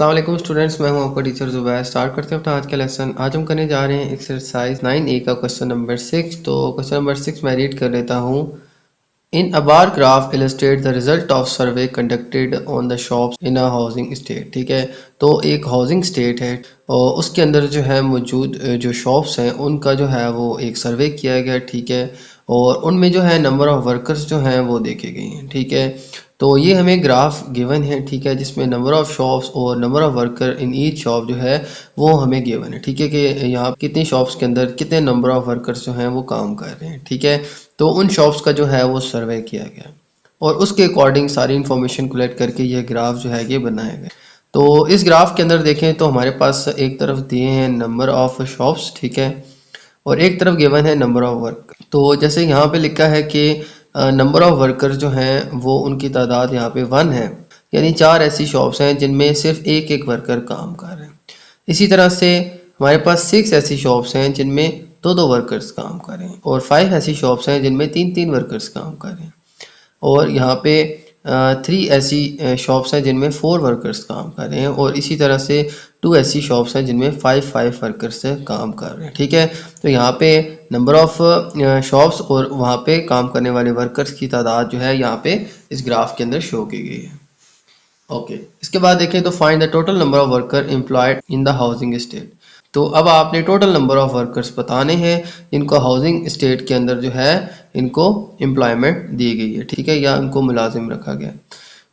अस्सलाम वालेकुम स्टूडेंट्स, मैं हूं आपका टीचर ज़ुबैर। स्टार्ट करते हैं अपना आज का लेसन। आज हम करने जा रहे हैं एक्सरसाइज 9A का क्वेश्चन नंबर 6। तो क्वेश्चन नंबर 6 मैं रीड कर लेता हूं। In a bar graph illustrate the result of survey conducted on the shops in a housing estate. ठीक है, तो एक हाउसिंग स्टेट है और उसके अंदर जो है मौजूद जो शॉप्स हैं उनका जो है वो एक सर्वे किया गया। ठीक है, और उनमें जो है नंबर ऑफ़ वर्कर्स जो हैं वो देखे गए हैं। ठीक है, तो ये हमें ग्राफ गिवन है। ठीक है, जिसमें नंबर ऑफ़ शॉप्स और number of worker in each shop जो है वो हमें गिवन है। ठीक है, कि यहाँ कितनी शॉप्स के अंदर कितने नंबर ऑफ़ वर्कर्स जो हैं वो काम कर रहे हैं। ठीक है, तो उन शॉप्स का जो है वो सर्वे किया गया और उसके अकॉर्डिंग सारी इन्फॉर्मेशन कलेक्ट करके ये ग्राफ जो है ये बनाया गया। तो इस ग्राफ के अंदर देखें तो हमारे पास एक तरफ दिए हैं नंबर ऑफ़ शॉप्स, ठीक है, और एक तरफ गिवन है नंबर ऑफ़ वर्क। तो जैसे यहाँ पे लिखा है कि नंबर ऑफ़ वर्कर जो हैं वो उनकी तादाद यहाँ पे 1 है, यानी 4 ऐसी शॉप्स हैं जिनमें सिर्फ एक एक वर्कर काम कर रहे हैं। इसी तरह से हमारे पास 6 ऐसी शॉप्स हैं जिनमें दो दो वर्कर्स काम कर रहे हैं और 5 ऐसी शॉप्स हैं जिनमें तीन तीन वर्कर्स काम कर रहे हैं और यहाँ पे 3 ऐसी शॉप्स हैं जिनमें 4 वर्कर्स काम कर रहे हैं और इसी तरह से 2 ऐसी शॉप्स हैं जिनमें 5 वर्कर्स से काम कर रहे हैं। ठीक है, तो यहाँ पे नंबर ऑफ़ शॉप्स और वहाँ पे काम करने वाले वर्कर्स की तादाद जो है यहाँ पे इस ग्राफ के अंदर शो की गई है। ओके, इसके बाद देखें तो find the total number of worker employed in the housing estate. तो अब आपने टोटल नंबर ऑफ वर्कर्स बताने हैं जिनको हाउसिंग स्टेट के अंदर जो है इनको एम्प्लॉयमेंट दी गई है। ठीक है, या इनको मुलाजिम रखा गया।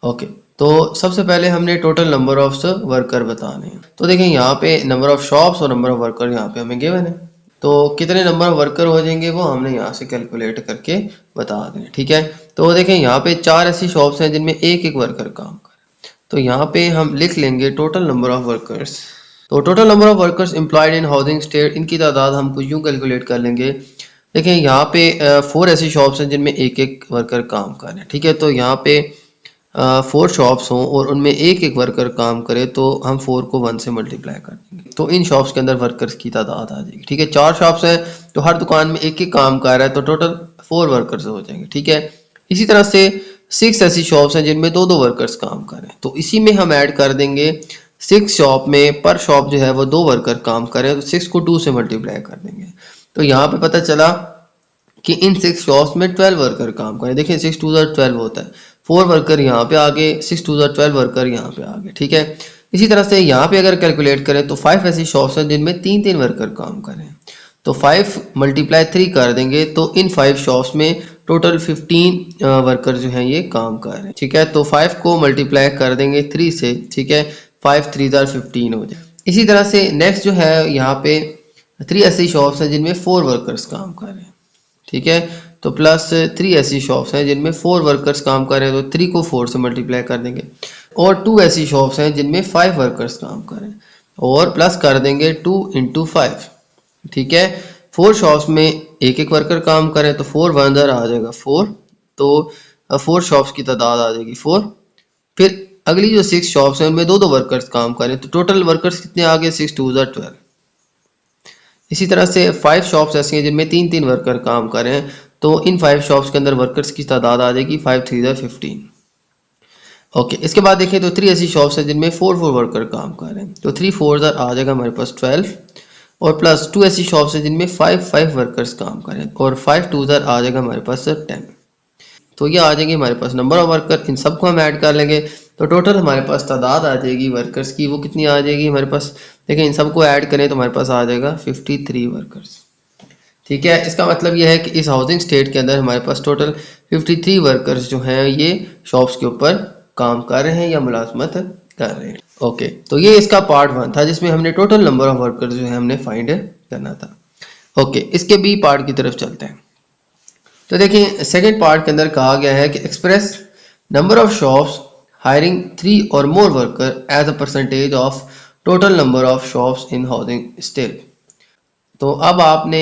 ओके, तो सबसे पहले हमने टोटल नंबर ऑफ वर्कर बताने हैं। तो देखें यहाँ पे नंबर ऑफ शॉप्स और नंबर ऑफ वर्कर यहाँ पे हमें गिवन है। तो कितने नंबर ऑफ वर्कर हो जाएंगे वो हमने यहाँ से कैलकुलेट करके बता दें। ठीक है, तो देखें यहाँ पे 4 ऐसी शॉप्स हैं जिनमें एक एक वर्कर काम कर। तो यहाँ पे हम लिख लेंगे टोटल नंबर ऑफ वर्कर्स। तो total number of workers employed in housing state, इनकी तादाद हम कुछ यूँ कैलकुलेट कर लेंगे। देखिए यहाँ पे 4 ऐसी शॉप्स हैं जिनमें एक एक वर्कर काम कर रहे हैं। ठीक है, तो यहाँ पे 4 शॉप्स हों और उनमें एक एक वर्कर काम करे तो हम 4 को 1 से मल्टीप्लाई कर देंगे तो इन शॉप्स के अंदर वर्कर्स की तादाद आ जाएगी। ठीक है, 4 शॉप्स हैं तो हर दुकान में एक एक काम कर रहा है तो टोटल 4 वर्कर्स हो जाएंगे। ठीक है, इसी तरह से 6 ऐसी शॉप्स हैं जिनमें दो दो वर्कर्स काम कर रहे हैं तो इसी में हम ऐड कर देंगे 6 शॉप में पर शॉप जो है वो 2 वर्कर काम कर रहे हैं तो 6 को 2 से मल्टीप्लाई कर देंगे। तो यहाँ पे पता चला कि इन 6 शॉप्स में 12 वर्कर काम करें। देखिए 6 2 12 होता है, 4 वर्कर यहाँ पे आ गए, 6 2 12 वर्कर यहाँ पे आ गए। ठीक है, इसी तरह से यहाँ पे अगर कैलकुलेट करें तो 5 ऐसी शॉप्स हैं जिनमें तीन तीन वर्कर काम करें तो 5 मल्टीप्लाई 3 कर देंगे तो इन 5 शॉप्स में टोटल 15 वर्कर जो हैं ये काम कर रहे हैं। ठीक है, तो 5 को मल्टीप्लाई कर देंगे 3 से। ठीक है, 5 3 15 हो जाए। इसी तरह से नेक्स्ट जो है यहाँ पे 3 ऐसी शॉप्स हैं जिनमें 4 वर्कर्स काम कर रहे हैं। ठीक है, तो प्लस 3 ऐसी शॉप्स हैं जिनमें 4 वर्कर्स काम कर रहे हैं तो 3 को 4 से मल्टीप्लाई कर देंगे और 2 ऐसी शॉप्स हैं जिनमें 5 वर्कर्स काम कर रहे हैं और प्लस कर देंगे 2 इंटू 5। ठीक है, 4 शॉप्स में एक एक वर्कर काम करें तो 4 1 आ जाएगा 4, तो 4 शॉप्स की तादाद आ जाएगी 4। फिर अगली जो 6 शॉप्स हैं उनमें दो दो वर्कर्स काम करें तो टोटल वर्कर्स कितने आ गए 6 2 12। इसी तरह से 5 शॉप्स ऐसी हैं जिनमें तीन तीन वर्कर काम कर रहे हैं तो इन 5 शॉप्स के अंदर वर्कर्स की तादाद आ जाएगी 5 3 15। ओके, इसके बाद देखें तो 3 ऐसी शॉप्स हैं जिनमें 4 4 वर्कर काम कर रहे हैं तो 3 4 आ जाएगा हमारे पास 12 और प्लस 2 ऐसी शॉप्स हैं जिनमें 5 5 वर्कर्स काम कर रहे हैं और 5 2 आ जाएगा हमारे पास 10। तो ये आ जाएंगे हमारे पास नंबर ऑफ वर्कर, इन सबको हम ऐड कर लेंगे तो टोटल हमारे पास तादाद आ जाएगी वर्कर्स की, वो कितनी आ जाएगी हमारे पास। देखिए इन सबको ऐड करें तो हमारे पास आ जाएगा 53 वर्कर्स। ठीक है, इसका मतलब यह है कि इस हाउसिंग स्टेट के अंदर हमारे पास टोटल 53 वर्कर्स जो हैं ये शॉप्स के ऊपर काम कर रहे हैं या मुलाजमत कर रहे हैं। ओके, तो ये इसका पार्ट 1 था जिसमें हमने टोटल नंबर ऑफ वर्कर्स जो है हमने फाइंड करना था। ओके, इसके बी पार्ट की तरफ चलते हैं। तो देखिए सेकेंड पार्ट के अंदर कहा गया है कि express number of shops hiring 3 और more worker as a percentage of total number of shops in housing estate. तो अब आपने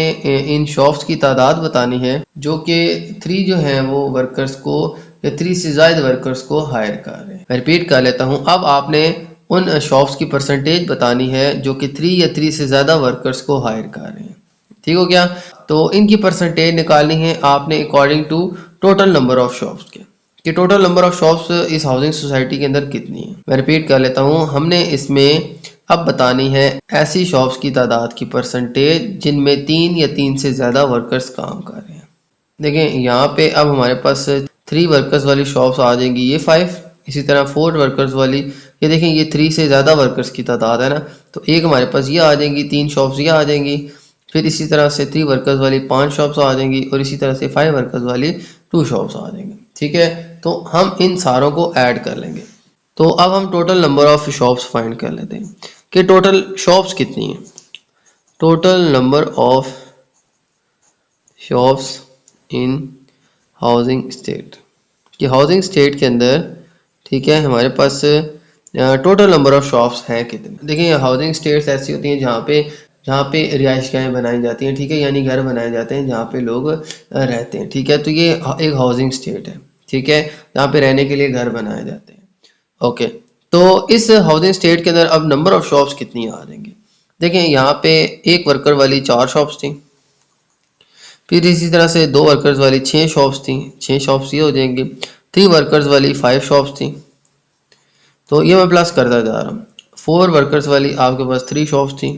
इन शॉप्स की तादाद बतानी है जो कि 3 जो हैं वो वर्कर्स को या 3 से ज़्यादा वर्कर्स को हायर कर रहे हैं। मैं रिपीट कर लेता हूँ, अब आपने उन शॉप्स की परसेंटेज बतानी है जो कि 3 या 3 से ज़्यादा वर्कर्स को हायर कर रहे हैं। ठीक हो गया, तो इनकी परसेंटेज निकालनी है आपने according to total number of shops के। कि टोटल नंबर ऑफ शॉप्स इस हाउसिंग सोसाइटी के अंदर कितनी है। मैं रिपीट कर लेता हूँ, हमने इसमें अब बतानी है ऐसी शॉप्स की तादाद की परसेंटेज जिनमें 3 या 3 से ज़्यादा वर्कर्स काम कर रहे हैं। देखें यहाँ पे अब हमारे पास 3 वर्कर्स वाली शॉप्स आ जाएंगी, ये 5, इसी तरह 4 वर्कर्स वाली, ये देखें ये 3 से ज़्यादा वर्कर्स की तादाद है ना, तो एक हमारे पास ये आ जाएंगी, 3 शॉप्स ये आ जाएंगी। फिर इसी तरह से 3 वर्कर्स वाली 5 शॉप्स आ जाएंगी और इसी तरह से 5 वर्कर्स वाली 2 शॉप्स आ जाएंगी। ठीक है, तो हम इन सारों को ऐड कर लेंगे। तो अब हम total number of shops find कर लेते हैं कि टोटल शॉप्स कितनी है। Total number of shops in housing state, कि हाउसिंग स्टेट के अंदर, ठीक है, हमारे पास टोटल नंबर ऑफ शॉप्स हैं कितने। देखिए हाउसिंग स्टेट्स ऐसी होती हैं जहाँ पे रिहाइशगाहें बनाई जाती हैं, ठीक है, यानी घर बनाए जाते हैं जहाँ पे लोग रहते हैं। ठीक है, तो ये एक हाउसिंग स्टेट है, ठीक है, जहाँ पे रहने के लिए घर बनाए जाते हैं। ओके, तो इस हाउसिंग स्टेट के अंदर अब नंबर ऑफ शॉप्स कितनी आ जाएंगी। देखें यहाँ पे एक वर्कर वाली 4 शॉप्स थी, फिर इसी तरह से 2 वर्कर्स वाली 6 शॉप्स थी, 6 शॉप्स ये हो जाएंगी। 3 वर्कर्स वाली 5 शॉप्स थी, तो ये मैं प्लस करता जा रहा हूँ। 4 वर्कर्स वाली आपके पास 3 शॉप्स थी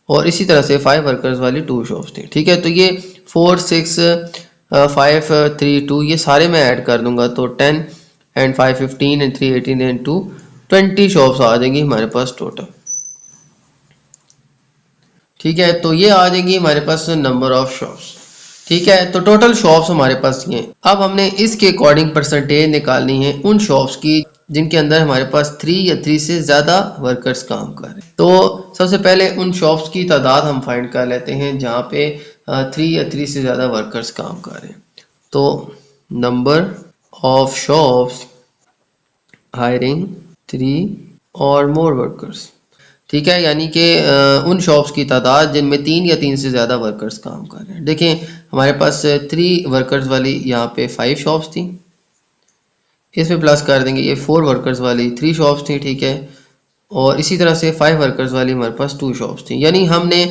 और इसी तरह से 5 वर्कर्स वाली 2 शॉप्स थी। ठीक है, तो ये 4 6 5 3 2 ये सारे मैं ऐड कर दूंगा, तो 10 एंड 5 15 एंड 3 18 एंड 2 20 शॉप्स आ जाएंगी हमारे पास टोटल। ठीक है, तो ये आ जाएगी हमारे पास नंबर ऑफ शॉप्स। ठीक है, तो टोटल शॉप्स हमारे पास ये। अब हमने इसके अकॉर्डिंग परसेंटेज निकालनी है उन शॉप्स की जिनके अंदर हमारे पास 3 या 3 से ज़्यादा वर्कर्स काम कर रहे हैं। तो सबसे पहले उन शॉप्स की तादाद हम फाइंड कर लेते हैं जहाँ पे 3 या 3 से ज़्यादा वर्कर्स काम कर रहे हैं। तो नंबर ऑफ शॉप्स हायरिंग 3 और मोर वर्कर्स। ठीक है, यानी कि उन शॉप्स की तादाद जिनमें 3 या 3 से ज़्यादा वर्कर्स काम कर रहे हैं। देखें हमारे पास 3 वर्कर्स वाली यहाँ पे 5 शॉप्स थी, इसमें प्लस कर देंगे, ये 4 वर्कर्स वाली 3 शॉप्स थी। ठीक है, और इसी तरह से 5 वर्कर्स वाली हमारे पास 2 शॉप्स थी, यानी हमने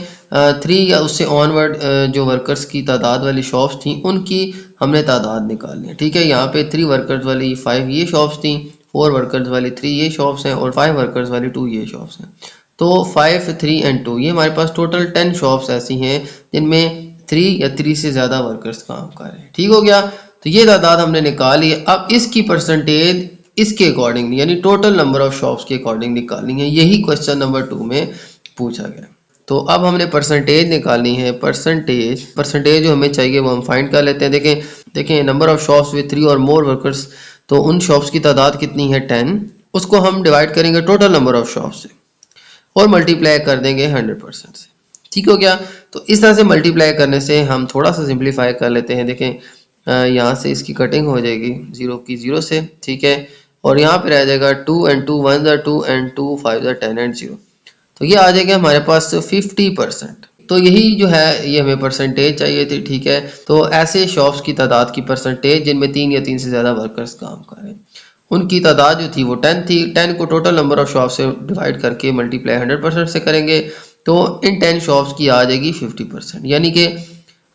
3 या उससे ऑनवर्ड जो वर्कर्स की तादाद वाली शॉप्स थी उनकी हमने तादाद निकालनी है। ठीक है, यहाँ पे 3 वर्कर्स वाली 5 ये शॉप्स थी, 4 वर्कर्स वाली 3 ये शॉप्स हैं और 5 वर्कर्स वाली 2 ये शॉप्स हैं। तो 5 3 एंड 2 ये हमारे पास टोटल 10 शॉप्स ऐसी हैं जिनमें 3 या 3 से ज़्यादा वर्कर्स काम कर रहे हैं। ठीक हो गया, तो ये तादाद हमने निकाली है। अब इसकी परसेंटेज इसके अकॉर्डिंग यानी टोटल नंबर ऑफ शॉप्स के अकॉर्डिंग निकालनी है, यही क्वेश्चन नंबर 2 में पूछा गया। तो अब हमने परसेंटेज निकालनी है। परसेंटेज जो हमें चाहिए वो हम फाइंड कर लेते हैं। देखें नंबर ऑफ शॉप्स विद 3 और मोर वर्कर्स, तो उन शॉप्स की तादाद कितनी है 10, उसको हम डिवाइड करेंगे टोटल नंबर ऑफ शॉप्स से और मल्टीप्लाई कर देंगे 100% से। ठीक हो गया, तो इस तरह से मल्टीप्लाई करने से हम थोड़ा सा सिंप्लीफाई कर लेते हैं। देखें यहाँ से इसकी कटिंग हो जाएगी 0 की 0 से, ठीक है, और यहाँ पे रह जाएगा 2 and 2 1 are 2 and 2 5 are 10 and 0, तो ये आ जाएगा हमारे पास 50%। तो यही जो है ये हमें परसेंटेज चाहिए थी। ठीक है, तो ऐसे शॉप्स की तादाद की परसेंटेज जिनमें 3 या 3 से ज़्यादा वर्कर्स काम कर रहे हैं उनकी तादाद जो थी वो 10 थी। 10 को टोटल नंबर ऑफ शॉप से डिवाइड करके मल्टीप्लाई 100% से करेंगे तो इन 10 शॉप्स की आ जाएगी 50%, यानी कि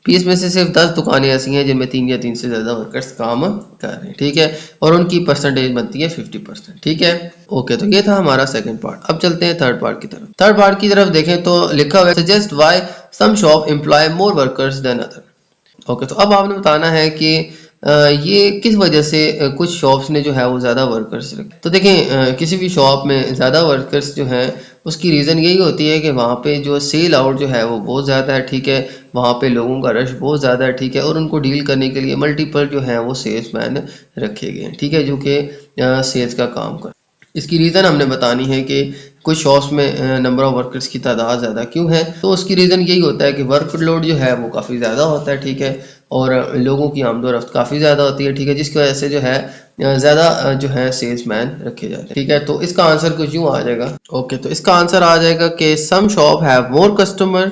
20 में से सिर्फ 10 दुकानें ऐसी हैं जिनमें 3 या 3 से ज़्यादा वर्कर्स काम कर रहे हैं। ठीक है, और उनकी परसेंटेज बनती है 50%। ठीक है, ओके, तो ये था हमारा सेकंड पार्ट। अब चलते हैं थर्ड पार्ट की तरफ। थर्ड पार्ट की तरफ देखें तो लिखा हुआ है suggest why some shop employ more workers than other. Okay, तो अब आपने बताना है कि ये किस वजह से कुछ शॉप्स ने जो है वो ज़्यादा वर्कर्स रखे। तो देखें किसी भी शॉप में ज़्यादा वर्कर्स जो हैं उसकी रीज़न यही होती है कि वहाँ पे जो सेल आउट जो है वो बहुत ज़्यादा है। ठीक है, वहाँ पे लोगों का रश बहुत ज़्यादा है। ठीक है, और उनको डील करने के लिए मल्टीपल जो है वो सेल्समैन रखे गए हैं। ठीक है, जो कि सेल्स का काम कर। इसकी रीज़न हमने बतानी है कि कुछ शॉप्स में नंबर ऑफ वर्कर्स की तादाद ज़्यादा क्यों है। तो उसकी रीज़न यही होता है कि वर्कलोड जो है वो काफ़ी ज़्यादा होता है। ठीक है, और लोगों की आमदोरफ्त काफ़ी ज़्यादा होती है। ठीक है, जिसकी वजह से जो है ज़्यादा जो है सेल्समैन रखे जाते हैं। ठीक है, तो इसका आंसर कुछ यूँ आ जाएगा। ओके, तो इसका आंसर आ जाएगा कि some shop have more customer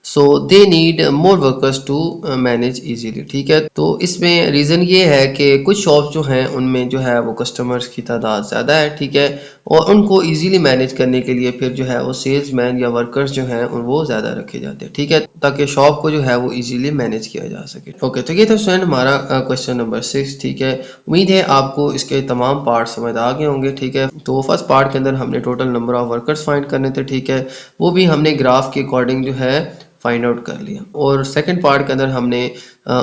so they need more workers to manage easily. ठीक है, तो इसमें रीज़न ये है कि कुछ शॉप्स जो हैं उनमें जो है वो कस्टमर्स की तादाद ज़्यादा है। ठीक है, और उनको इजीली मैनेज करने के लिए फिर जो है वो सेल्समैन या वर्कर्स जो हैं वो ज़्यादा रखे जाते हैं। ठीक है, ताकि शॉप को जो है वो इजीली मैनेज किया जा सके। ओके, तो ये था स्टूडेंट हमारा क्वेश्चन नंबर 6। ठीक है, उम्मीद है आपको इसके तमाम पार्ट समझ आ गए होंगे। ठीक है, तो फर्स्ट पार्ट के अंदर हमने total number of workers find करने थे। ठीक है, वो भी हमने ग्राफ के अकॉर्डिंग जो है फाइंड आउट कर लिया। और सेकंड पार्ट के अंदर हमने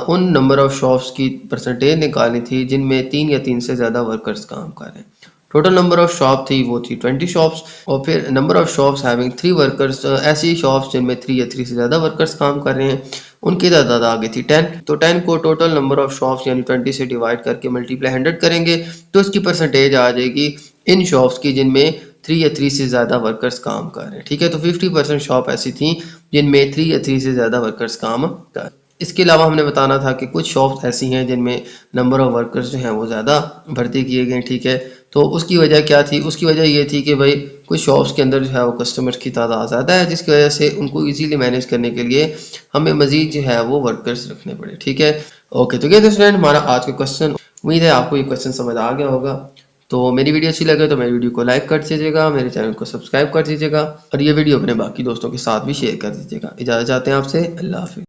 उन नंबर ऑफ शॉप्स की परसेंटेज निकाली थी जिनमें 3 या 3 से ज़्यादा वर्कर्स काम कर रहे हैं। टोटल नंबर ऑफ शॉप थी वो थी 20 शॉप्स। और फिर number of shops having 3 workers, ऐसी शॉप्स जिनमें 3 या 3 से ज़्यादा वर्कर्स काम कर रहे हैं, उनकी तादाद आ गई थी 10। तो 10 को टोटल नंबर ऑफ शॉप्स यानी 20 से डिवाइड करके मल्टीप्लाई 100 करेंगे तो इसकी परसेंटेज आ जाएगी इन शॉप्स की जिनमें 3 या 3 से ज़्यादा वर्कर्स काम कर रहे हैं। ठीक है, तो 50% शॉप ऐसी थी जिनमें 3 या 3 से ज़्यादा वर्कर्स काम कर। इसके अलावा हमने बताना था कि कुछ शॉप्स ऐसी हैं जिनमें नंबर ऑफ वर्कर्स जो हैं वो ज़्यादा भर्ती किए गए। ठीक है, तो उसकी वजह क्या थी? उसकी वजह ये थी कि भाई कुछ शॉप्स के अंदर जो है वो कस्टमर्स की तादाद ज़्यादा है, जिसकी वजह से उनको इजीली मैनेज करने के लिए हमें मज़ीद जो है वो वर्कर्स रखने पड़े। ठीक है, ओके, तो ये था स्टूडेंट हमारा आज का क्वेश्चन। उम्मीद है आपको ये क्वेश्चन समझ आ गया होगा। तो मेरी वीडियो अच्छी लगे तो मेरी वीडियो को लाइक कर दीजिएगा, मेरे चैनल को सब्सक्राइब कर दीजिएगा और ये वीडियो अपने बाकी दोस्तों के साथ भी शेयर कर दीजिएगा। इजाज़त चाहते हैं आपसे, अल्लाह हाफिज़।